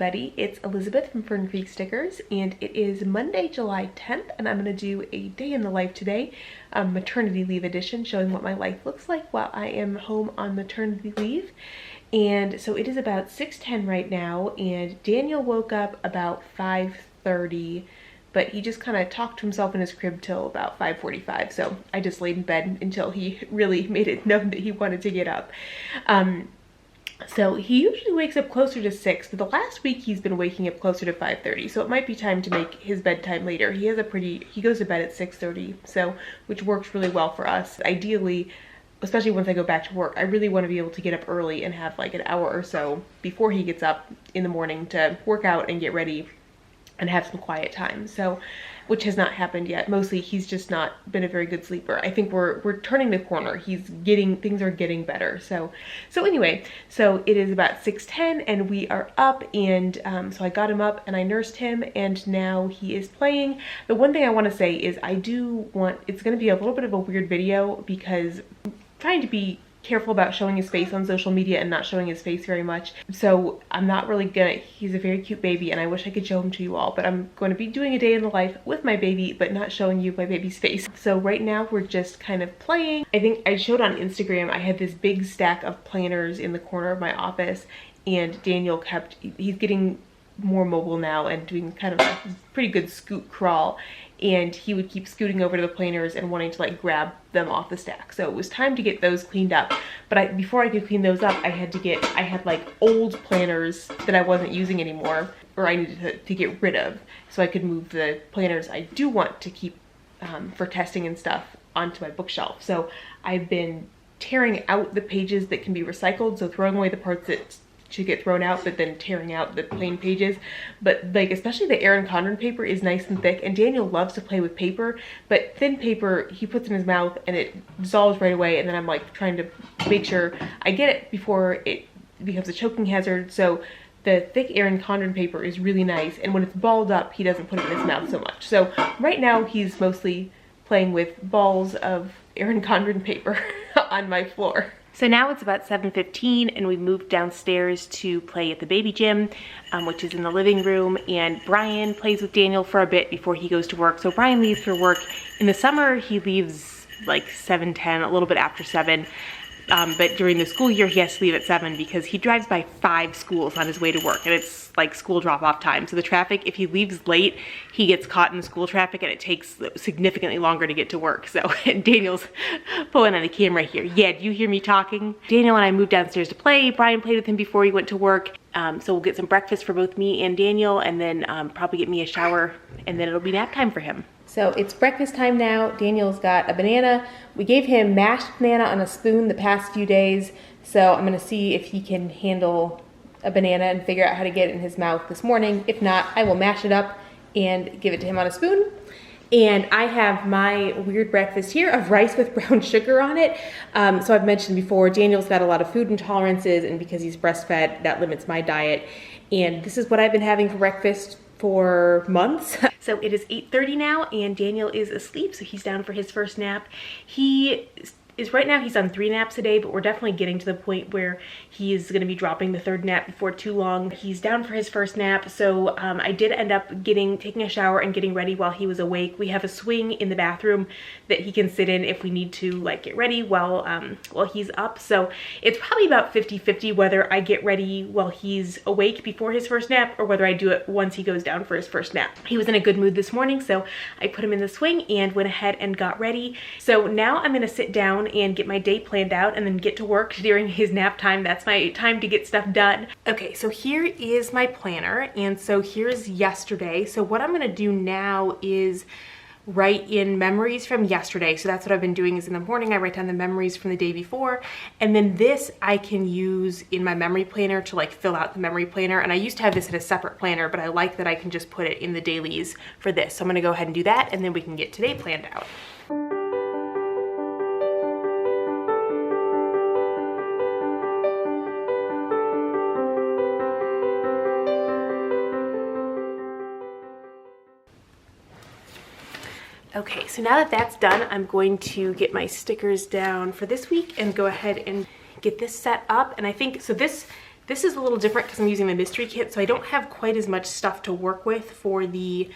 everybody. It's Elizabeth from Fern Creek Stickers, and it is Monday, July 10th, and I'm going to do a day in the life today, maternity leave edition, showing what my life looks like while I am home on maternity leave. And so it is about 6:10 right now, and Daniel woke up about 5:30, but he just kind of talked to himself in his crib till about 5:45, so I just laid in bed until he really made it known that he wanted to get up. So he usually wakes up closer to 6, but the last week he's been waking up closer to 5:30, so it might be time to make his bedtime later. He goes to bed at 6:30, so which works really well for us. Ideally, especially once I go back to work, I really want to be able to get up early and have like an hour or so before he gets up in the morning to work out and get ready and have some quiet time. So, which has not happened yet. Mostly he's just not been a very good sleeper. I think we're turning the corner. Things are getting better. So anyway, so it is about 6:10 and we are up, and so I got him up and I nursed him, and now he is playing. The one thing I want to say is it's going to be a little bit of a weird video because I'm trying to be careful about showing his face on social media and not showing his face very much. So I'm not really he's a very cute baby and I wish I could show him to you all, but I'm going to be doing a day in the life with my baby, but not showing you my baby's face. So right now we're just kind of playing. I think I showed on Instagram, I had this big stack of planners in the corner of my office, and Daniel he's getting more mobile now and doing kind of a pretty good scoot crawl, and he would keep scooting over to the planners and wanting to like grab them off the stack. So it was time to get those cleaned up. But before I could clean those up, I had like old planners that I wasn't using anymore, or I needed to get rid of, so I could move the planners I do want to keep for testing and stuff onto my bookshelf. So I've been tearing out the pages that can be recycled, so throwing away the parts that should get thrown out, but then tearing out the plain pages. But like especially the Erin Condren paper is nice and thick, and Daniel loves to play with paper, but thin paper he puts in his mouth and it dissolves right away, and then I'm like trying to make sure I get it before it becomes a choking hazard. So the thick Erin Condren paper is really nice, and when it's balled up he doesn't put it in his mouth so much. So right now he's mostly playing with balls of Erin Condren paper on my floor. So now it's about 7:15 and we moved downstairs to play at the baby gym, which is in the living room, and Brian plays with Daniel for a bit before he goes to work. So Brian leaves for work. In the summer, he leaves like 7:10, a little bit after 7. But during the school year, he has to leave at 7 because he drives by 5 schools on his way to work, and it's like school drop-off time. So the traffic, if he leaves late, he gets caught in the school traffic, and it takes significantly longer to get to work. So Daniel's pulling on the camera here. Yeah, do you hear me talking? Daniel and I moved downstairs to play. Brian played with him before he went to work. So we'll get some breakfast for both me and Daniel, and then probably get me a shower, and then it'll be nap time for him. So it's breakfast time now. Daniel's got a banana. We gave him mashed banana on a spoon the past few days, so I'm gonna see if he can handle a banana and figure out how to get it in his mouth this morning. If not, I will mash it up and give it to him on a spoon. And I have my weird breakfast here of rice with brown sugar on it. So I've mentioned before, Daniel's got a lot of food intolerances, and because he's breastfed, that limits my diet. And this is what I've been having for breakfast for months. So it is 8:30 now, and Daniel is asleep, so he's down for his first nap. Right now he's on 3 naps a day, but we're definitely getting to the point where he is going to be dropping the 3rd nap before too long. He's down for his first nap, so I did end up taking a shower and getting ready while he was awake. We have a swing in the bathroom that he can sit in if we need to like get ready while he's up. So it's probably about 50-50 whether I get ready while he's awake before his first nap or whether I do it once he goes down for his first nap. He was in a good mood this morning, so I put him in the swing and went ahead and got ready. So now I'm going to sit down and get my day planned out and then get to work during his nap time. That's my time to get stuff done. Okay, so here is my planner, and so here's yesterday. So what I'm gonna do now is write in memories from yesterday. So that's what I've been doing, is in the morning I write down the memories from the day before, and then this I can use in my memory planner to like fill out the memory planner. And I used to have this in a separate planner, but I like that I can just put it in the dailies for this. So I'm gonna go ahead and do that, and then we can get today planned out. Okay, so now that that's done, I'm going to get my stickers down for this week and go ahead and get this set up. And I think, so this This is a little different because I'm using the mystery kit, so I don't have quite as much stuff to work with for the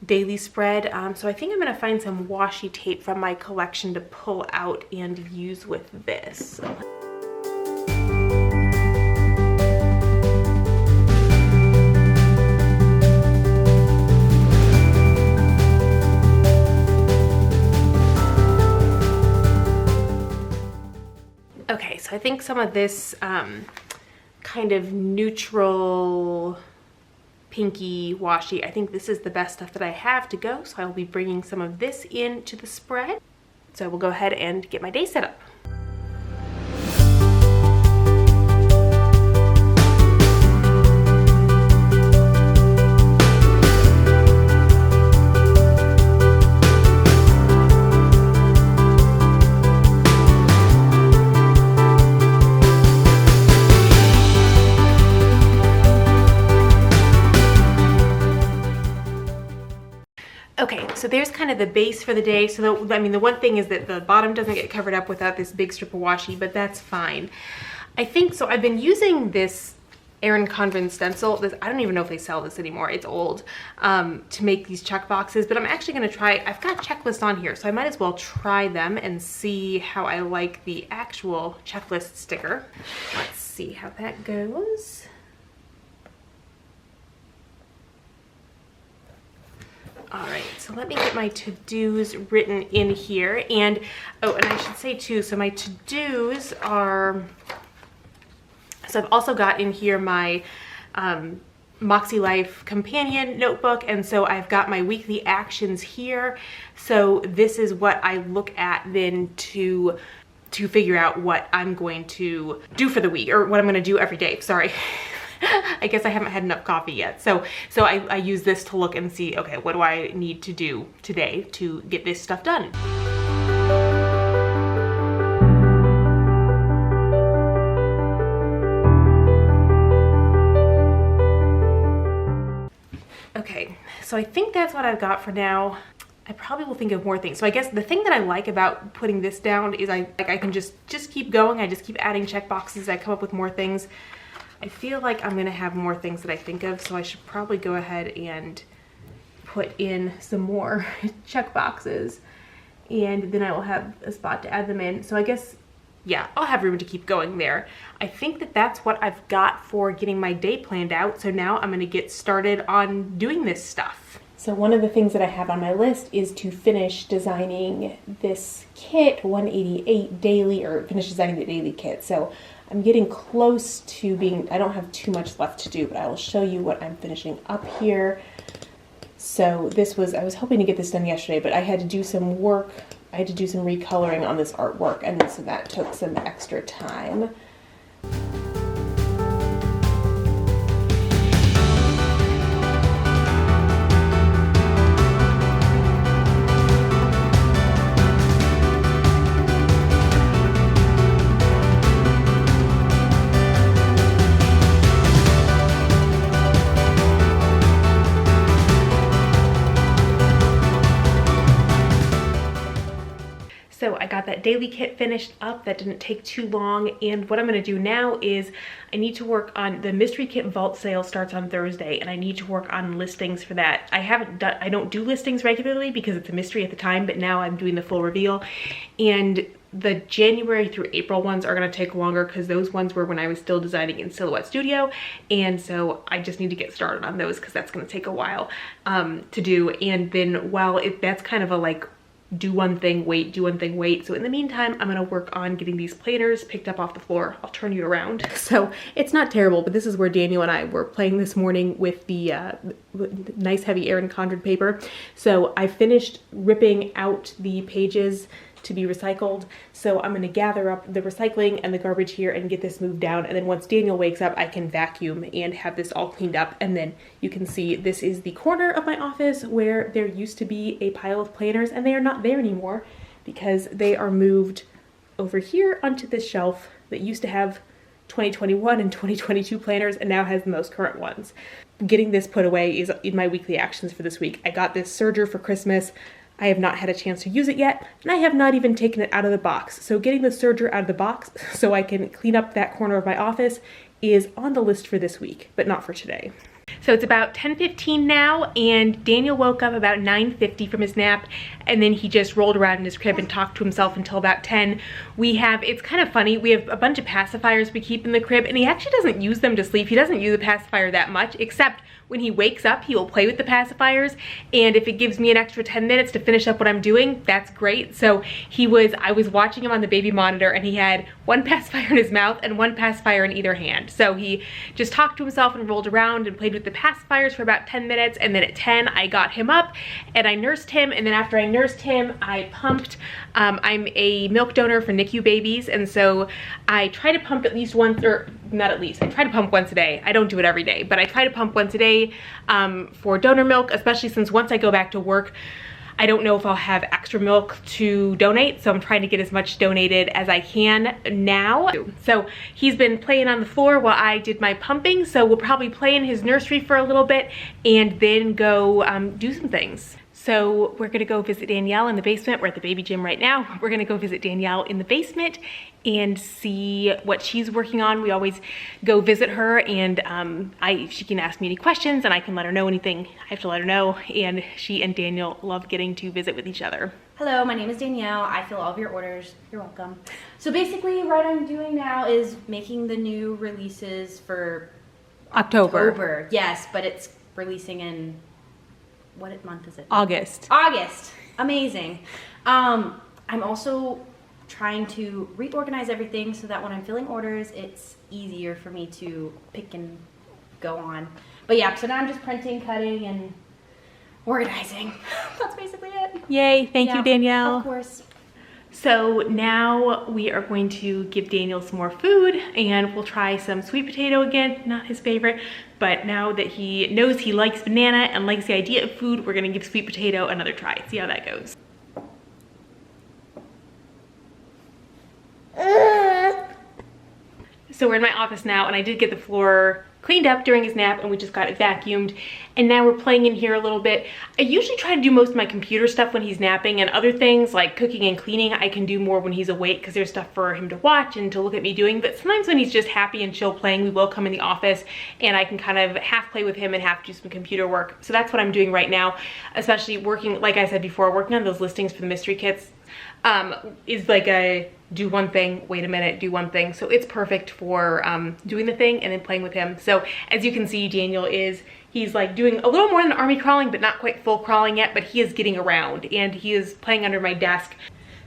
daily spread. So I think I'm gonna find some washi tape from my collection to pull out and use with this. Okay, so I think some of this kind of neutral pinky washi, I think this is the best stuff that I have to go, so I will be bringing some of this into the spread. So I will go ahead and get my day set up. Okay, so there's kind of the base for the day. So the one thing is that the bottom doesn't get covered up without this big strip of washi, but that's fine. I think, so I've been using this Erin Condren stencil. I don't even know if they sell this anymore. It's old, to make these check boxes, but I'm actually gonna try, I've got checklists on here, so I might as well try them and see how I like the actual checklist sticker. Let's see how that goes. All right, so let me get my to-dos written in here. And, oh, and I should say too, so my to-dos are, so I've also got in here my Moxie Life companion notebook, and so I've got my weekly actions here. So this is what I look at then to figure out what I'm going to do for the week, or what I'm gonna do every day, sorry. I guess I haven't had enough coffee yet. So I use this to look and see, okay, what do I need to do today to get this stuff done? Okay, so I think that's what I've got for now. I probably will think of more things. So I guess the thing that I like about putting this down is I can just keep going. I just keep adding check boxes. I come up with more things. I feel like I'm gonna have more things that I think of, so I should probably go ahead and put in some more check boxes, and then I will have a spot to add them in. So I guess, yeah, I'll have room to keep going there. I think that that's what I've got for getting my day planned out, so now I'm gonna get started on doing this stuff. So one of the things that I have on my list is to finish designing this kit, 188 daily, or finish designing the daily kit. So I'm getting close to being, I don't have too much left to do, but I will show you what I'm finishing up here. So this was, I was hoping to get this done yesterday, but I had to do some work. I had to do some recoloring on this artwork, and so that took some extra time. So I got that daily kit finished up. That didn't take too long. And what I'm gonna do now is I need to work on the mystery kit vault sale starts on Thursday, and I need to work on listings for that. I don't do listings regularly because it's a mystery at the time, but now I'm doing the full reveal. And the January through April ones are gonna take longer because those ones were when I was still designing in Silhouette Studio. And so I just need to get started on those because that's gonna take a while to do. And then while that's kind of a like, do one thing, wait, do one thing, wait. So in the meantime, I'm gonna work on getting these planners picked up off the floor. I'll turn you around. So it's not terrible, but this is where Daniel and I were playing this morning with the nice heavy Erin Condren paper. So I finished ripping out the pages to be recycled. So I'm gonna gather up the recycling and the garbage here and get this moved down. And then once Daniel wakes up, I can vacuum and have this all cleaned up. And then you can see this is the corner of my office where there used to be a pile of planners, and they are not there anymore because they are moved over here onto this shelf that used to have 2021 and 2022 planners and now has the most current ones. Getting this put away is in my weekly actions for this week. I got this serger for Christmas. I have not had a chance to use it yet, and I have not even taken it out of the box. So getting the serger out of the box so I can clean up that corner of my office is on the list for this week, but not for today. So it's about 10:15 now, and Daniel woke up about 9:50 from his nap, and then he just rolled around in his crib and talked to himself until about 10. It's kind of funny, we have a bunch of pacifiers we keep in the crib, and he actually doesn't use them to sleep. He doesn't use a pacifier that much, except when he wakes up, he will play with the pacifiers, and if it gives me an extra 10 minutes to finish up what I'm doing, that's great. So I was watching him on the baby monitor, and he had one pacifier in his mouth and one pacifier in either hand. So he just talked to himself and rolled around and played with the pacifiers for about 10 minutes, and then at 10, I got him up, and I nursed him, and then after I nursed him, I pumped. I'm a milk donor for NICU babies, and so I try to pump at least once, or not at least, I try to pump once a day. I don't do it every day, but I try to pump once a day for donor milk, especially since once I go back to work, I don't know if I'll have extra milk to donate, so I'm trying to get as much donated as I can now. So he's been playing on the floor while I did my pumping, so we'll probably play in his nursery for a little bit and then go do some things. So we're gonna go visit Danielle in the basement. We're at the baby gym right now. We're gonna go visit Danielle in the basement and see what she's working on. We always go visit her, and she can ask me any questions and I can let her know anything I have to let her know, and she and Daniel love getting to visit with each other. Hello, my name is Danielle. I fill all of your orders. You're welcome. So basically what I'm doing now is making the new releases for October. Yes, but it's releasing in, what month is it? August. Amazing. I'm also trying to reorganize everything so that when I'm filling orders, it's easier for me to pick and go on. But yeah, so now I'm just printing, cutting, and organizing. That's basically it. Yay, thank you, Danielle. Of course. So now we are going to give Daniel some more food, and we'll try some sweet potato again, not his favorite, but now that he knows he likes banana and likes the idea of food, we're gonna give sweet potato another try, see how that goes. So we're in my office now, and I did get the floor cleaned up during his nap, and we just got it vacuumed, and now we're playing in here a little bit. I usually try to do most of my computer stuff when he's napping, and other things like cooking and cleaning I can do more when he's awake because there's stuff for him to watch and to look at me doing. But sometimes when he's just happy and chill playing, we will come in the office and I can kind of half play with him and half do some computer work. So that's what I'm doing right now, especially working, like I said before, working on those listings for the mystery kits is like a do one thing, wait a minute, do one thing. So it's perfect for doing the thing and then playing with him. So as you can see, Daniel he's like doing a little more than army crawling, but not quite full crawling yet, but he is getting around and he is playing under my desk.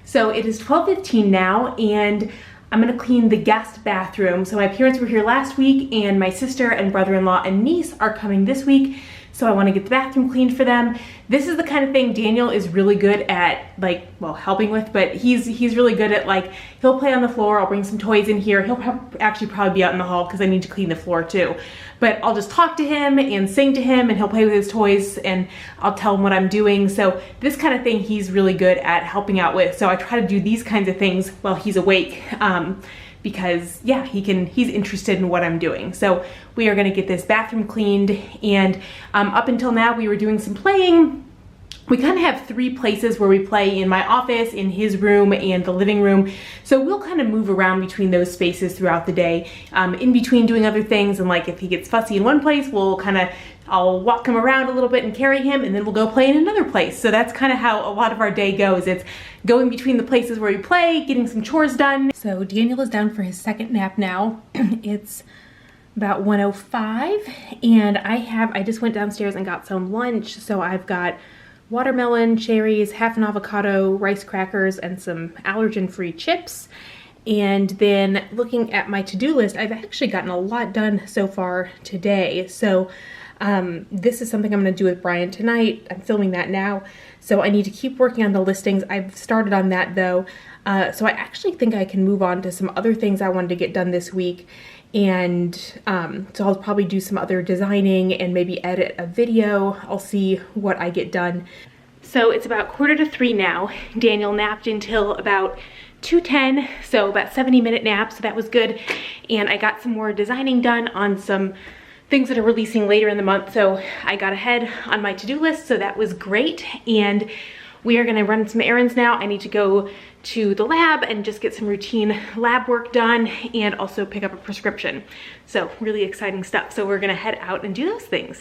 So it is 12:15 now, and I'm gonna clean the guest bathroom. So my parents were here last week, and my sister and brother-in-law and niece are coming this week. So I want to get the bathroom cleaned for them. This is the kind of thing Daniel is really good at, like, well, helping with, but he's really good at, like, he'll play on the floor, I'll bring some toys in here. He'll actually probably be out in the hall because I need to clean the floor too. But I'll just talk to him and sing to him, and he'll play with his toys, and I'll tell him what I'm doing. So this kind of thing he's really good at helping out with. So I try to do these kinds of things while he's awake. Because yeah, he's interested in what I'm doing. So we are gonna get this bathroom cleaned, and up until now we were doing some playing. We kind of have 3 places where we play: in my office, in his room, and the living room. So we'll kind of move around between those spaces throughout the day, in between doing other things. And like if he gets fussy in one place, I'll walk him around a little bit and carry him, and then we'll go play in another place. So that's kind of how a lot of our day goes. It's going between the places where we play, getting some chores done. So Daniel is down for his second nap now. It's about 1:05, and I just went downstairs and got some lunch. So I've got watermelon, cherries, half an avocado, rice crackers, and some allergen-free chips. And then looking at my to-do list, I've actually gotten a lot done so far today. So this is something I'm gonna do with Brian tonight. I'm filming that now. So I need to keep working on the listings. I've started on that though. So I actually think I can move on to some other things I wanted to get done this week. And so I'll probably do some other designing and maybe edit a video. I'll see what I get done. So it's about 2:45 now. Daniel napped until about 2:10, so about 70-minute nap, so that was good. And I got some more designing done on some things that are releasing later in the month, so I got ahead on my to-do list, so that was great. And We are gonna run some errands now. I need to go to the lab and just get some routine lab work done and also pick up a prescription. So really exciting stuff. So we're gonna head out and do those things.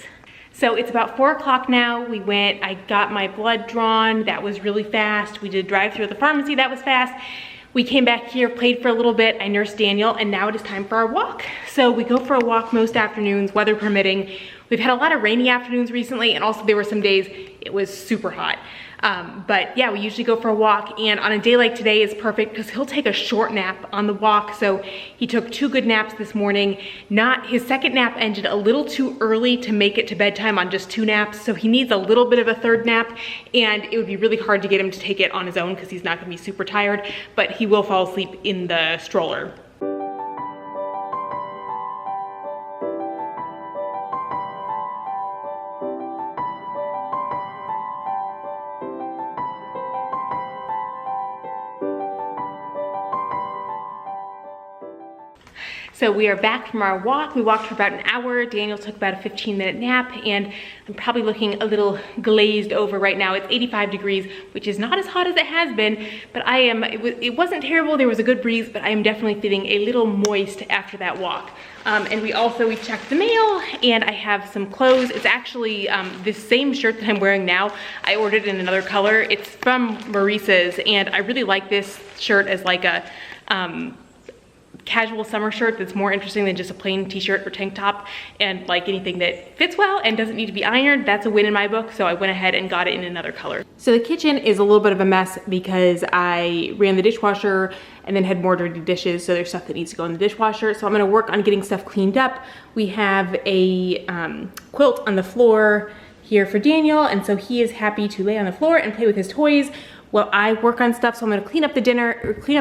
So it's about 4 o'clock now. I got my blood drawn. That was really fast. We did drive through at the pharmacy. That was fast. We came back here, played for a little bit. I nursed Daniel, and now it is time for our walk. So we go for a walk most afternoons, weather permitting. We've had a lot of rainy afternoons recently, and also there were some days it was super hot. But yeah, we usually go for a walk, and on a day like today is perfect because he'll take a short nap on the walk. So he took 2 good naps this morning. His second nap ended a little too early to make it to bedtime on just 2 naps. So he needs a little bit of a third nap, and it would be really hard to get him to take it on his own because he's not gonna be super tired, but he will fall asleep in the stroller. So we are back from our walk. We walked for about an hour. Daniel took about a 15-minute nap, and I'm probably looking a little glazed over right now. It's 85 degrees, which is not as hot as it has been, but it wasn't terrible. There was a good breeze, but I am definitely feeling a little moist after that walk. And we checked the mail, and I have some clothes. It's actually this same shirt that I'm wearing now. I ordered in another color. It's from Maurice's, and I really like this shirt as like a casual summer shirt that's more interesting than just a plain t-shirt or tank top, and like anything that fits well and doesn't need to be ironed. That's a win in my book, so I went ahead and got it in another color. So the kitchen is a little bit of a mess because I ran the dishwasher and then had more dirty dishes, so there's stuff that needs to go in the dishwasher. So I'm gonna work on getting stuff cleaned up. We have a quilt on the floor here for Daniel, and so he is happy to lay on the floor and play with his toys while I work on stuff. So I'm gonna clean up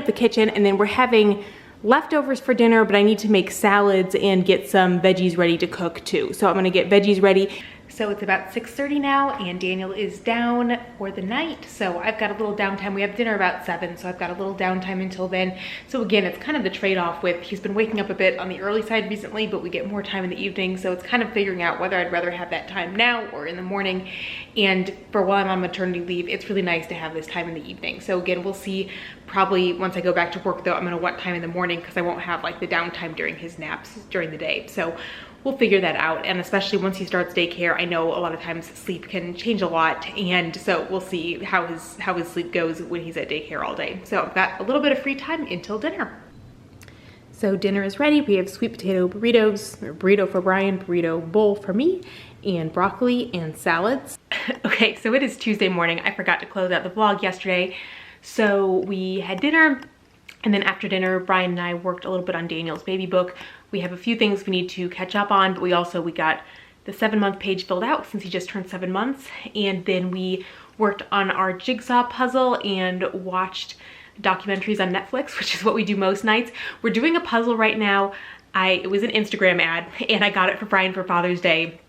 the kitchen, and then we're having leftovers for dinner, but I need to make salads and get some veggies ready to cook too. So I'm gonna get veggies ready. So it's about 6:30 now, and Daniel is down for the night. So I've got a little downtime. We have dinner about 7, so I've got a little downtime until then. So again, it's kind of the trade-off with, he's been waking up a bit on the early side recently, but we get more time in the evening. So it's kind of figuring out whether I'd rather have that time now or in the morning. And for while I'm on maternity leave, it's really nice to have this time in the evening. So again, we'll see. Probably once I go back to work though, I'm gonna want time in the morning because I won't have like the downtime during his naps during the day. So we'll figure that out. And especially once he starts daycare, I know a lot of times sleep can change a lot. And so we'll see how his sleep goes when he's at daycare all day. So I've got a little bit of free time until dinner. So dinner is ready. We have sweet potato burritos, or burrito for Brian, burrito bowl for me, and broccoli and salads. Okay, so it is Tuesday morning. I forgot to close out the vlog yesterday. So we had dinner, and then after dinner, Brian and I worked a little bit on Daniel's baby book. We have a few things we need to catch up on, but we got the 7-month page filled out since he just turned 7 months. And then we worked on our jigsaw puzzle and watched documentaries on Netflix, which is what we do most nights. We're doing a puzzle right now. It was an Instagram ad, and I got it for Brian for Father's Day.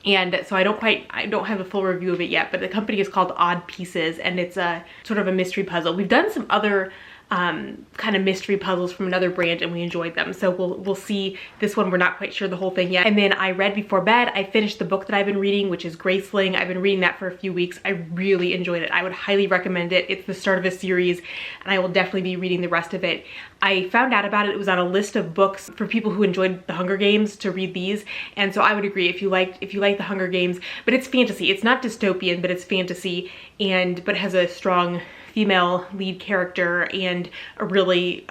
And so I don't have a full review of it yet, but the company is called Odd Pieces, and it's a sort of a mystery puzzle. We've done some other kind of mystery puzzles from another brand, and we enjoyed them. So we'll see. This one, we're not quite sure the whole thing yet. And then I read before bed. I finished the book that I've been reading, which is Graceling. I've been reading that for a few weeks. I really enjoyed it. I would highly recommend it. It's the start of a series, and I will definitely be reading the rest of it. I found out about it. It was on a list of books for people who enjoyed The Hunger Games to read these. And so I would agree if you like The Hunger Games, but it's fantasy. It's not dystopian, but it's fantasy, but it has a strong female lead character and a really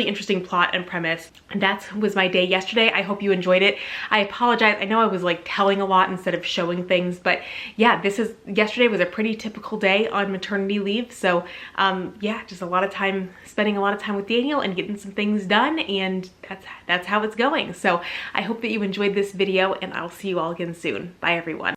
interesting plot and premise. And that was my day yesterday. I hope you enjoyed it. I apologize. I know I was like telling a lot instead of showing things, but yeah, yesterday was a pretty typical day on maternity leave. So yeah, just spending a lot of time with Daniel and getting some things done, and that's how it's going. So I hope that you enjoyed this video, and I'll see you all again soon. Bye everyone.